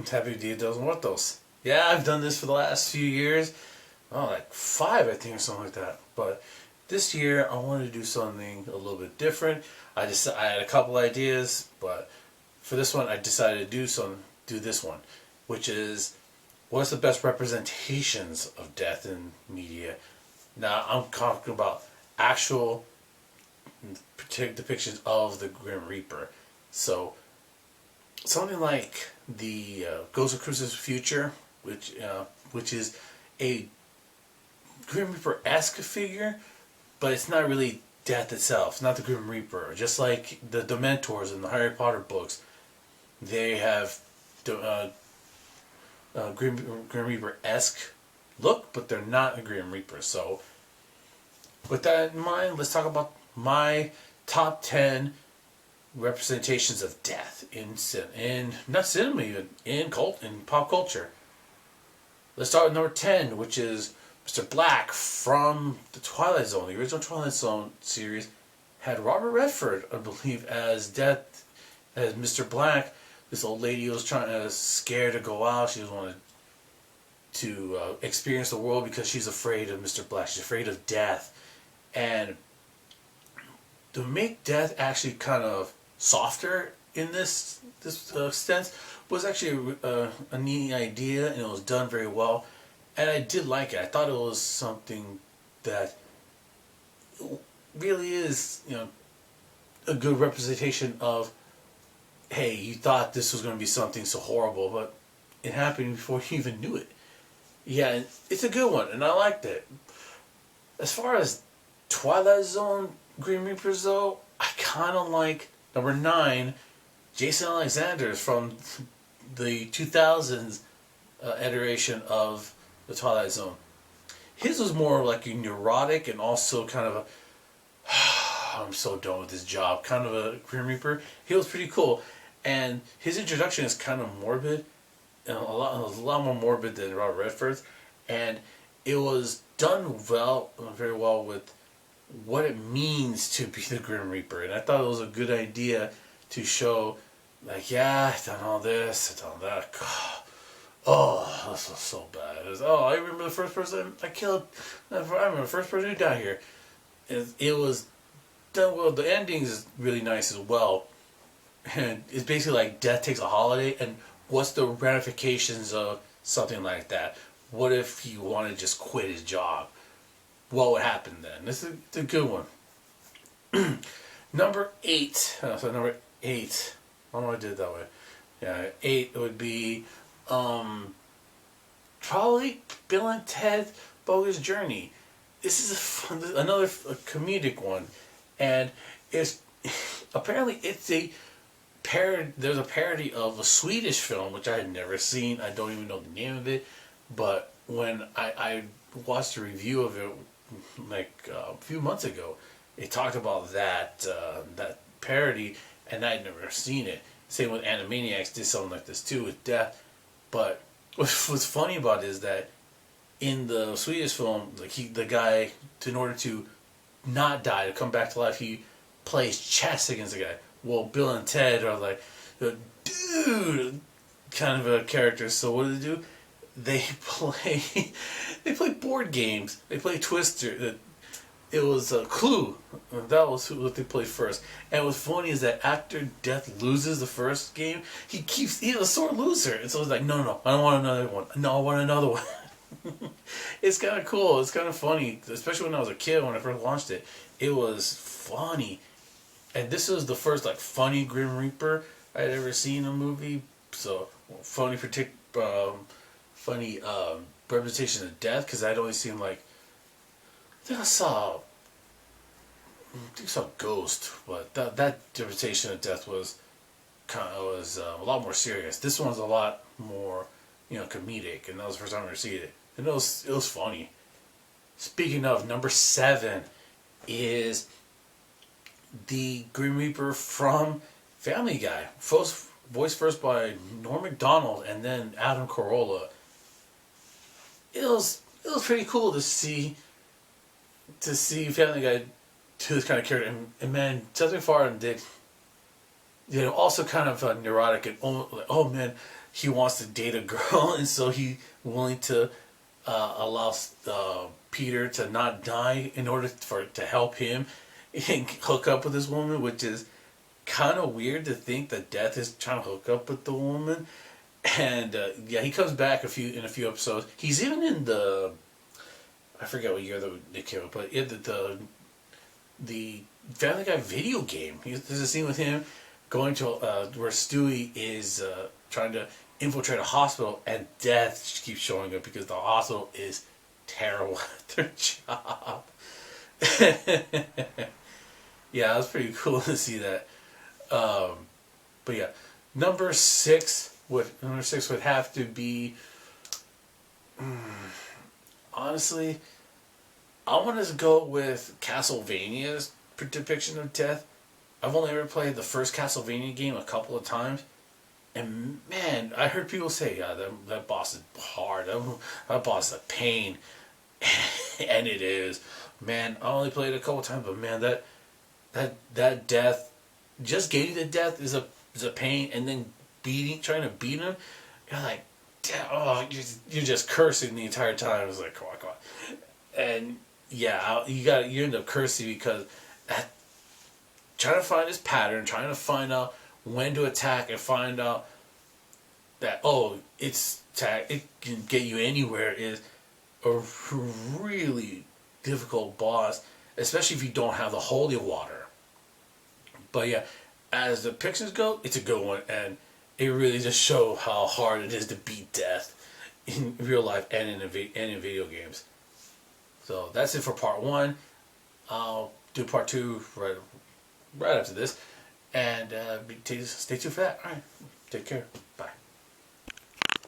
Happy Dia de los Muertos. Yeah, I've done this for the last few years. Oh, like 5, I think, or something like that. But this year, I wanted to do something a little bit different. I had a couple ideas, but for this one, I decided to do this one, which is what's the best representations of death in media. Now, I'm talking about actual depictions of the Grim Reaper. So something like the Ghost of Christmas Future, which is a Grim Reaper-esque figure, but it's not really death itself. It's not the Grim Reaper. Just like the Dementors in the Harry Potter books, they have Grim Reaper-esque look, but they're not a Grim Reaper. So, with that in mind, let's talk about my top 10 representations of death in not cinema, even in pop culture. Let's start with number 10, which is Mr. Black from the Twilight Zone. The original Twilight Zone series had Robert Redford, I believe, as Mr. Black. This old lady was scared to go out. She was wanted to experience the world because she's afraid of Mr. Black. She's afraid of death, and to make death actually kind of softer in this sense was actually a neat idea, and it was done very well, and I did like it. I thought it was something that really is, a good representation of, hey, you thought this was going to be something so horrible, but it happened before you even knew it. Yeah, it's a good one, and I liked it. As far as Twilight Zone Grim Reapers, though, I kind of like number 9, Jason Alexander from the 2000s iteration of the Twilight Zone. His was more like a neurotic and also kind of a I'm so done with this job kind of a Grim Reaper. He was pretty cool, and his introduction is kind of morbid, and a lot more morbid than Robert Redford's, and it was done very well with what it means to be the Grim Reaper. And I thought it was a good idea to show, like, yeah, I've done all this, I've done that. Oh, this was so bad. I remember the first person I killed. I remember the first person who died here. It was done well. The ending is really nice as well. And it's basically like death takes a holiday, and what's the ramifications of something like that? What if he wanted to just quit his job? What would happen then? This is a good one. Number 8. So number 8. I don't know why I did it that way. Yeah, 8 would be probably Bill and Ted Bogus Journey. This is another comedic one, and it's apparently it's a parody. There's a parody of a Swedish film which I had never seen. I don't even know the name of it, but when I watched a review of it like a few months ago, it talked about that parody, and I had never seen it. Same with Animaniacs did something like this too with death. But what's funny about it is that in the Swedish film, like the guy, in order to not die, to come back to life, he plays chess against the guy. Well, Bill and Ted are like, dude, kind of a character. So what do? They play board games. They play Twister. It was Clue. That was what they played first. And what's funny is that after Death loses the first game, he's a sore loser. And so it's like, no, I don't want another one. No, I want another one. It's kind of cool. It's kind of funny, especially when I was a kid when I first watched it. It was funny, and this was the first like funny Grim Reaper I had ever seen in a movie. So funny representation of death, because I'd only seen like I saw Ghost, but that representation of death was a lot more serious. This one's a lot more comedic, and that was the first time I ever seen it, and it was funny. Speaking of, number 7 is the Grim Reaper from Family Guy, voiced first by Norm Macdonald and then Adam Carolla. It was pretty cool to see Family Guy do this kind of character, and man, Seth MacFarlane did also kind of neurotic and oh man, he wants to date a girl, and so he willing to allow Peter to not die in order to help him and hook up with this woman, which is kind of weird to think that Death is trying to hook up with the woman. And he comes back in a few episodes. He's even in the, I forget what year they came out, but the Family Guy video game. There's a scene with him going to where Stewie is trying to infiltrate a hospital, and Death keeps showing up because the hospital is terrible at their job. Yeah, it was pretty cool to see that. But yeah, number six would have to be. Honestly, I want to go with Castlevania's depiction of death. I've only ever played the first Castlevania game a couple of times, and man, I heard people say, "Yeah, that boss is hard. That boss is a pain," and it is. Man, I only played it a couple of times, but man, that death, just getting to death is a pain, and then trying to beat him, you're like, oh, you're just cursing the entire time. It's like, come on, and yeah, you end up cursing because trying to find his pattern, trying to find out when to attack, and find out that it can get you anywhere is a really difficult boss, especially if you don't have the holy water. But yeah, as the pictures go, it's a good one, and it really just shows how hard it is to beat death in real life and in video games. So that's it for part one. I'll do part two right after this, and stay tuned for that. All right, take care.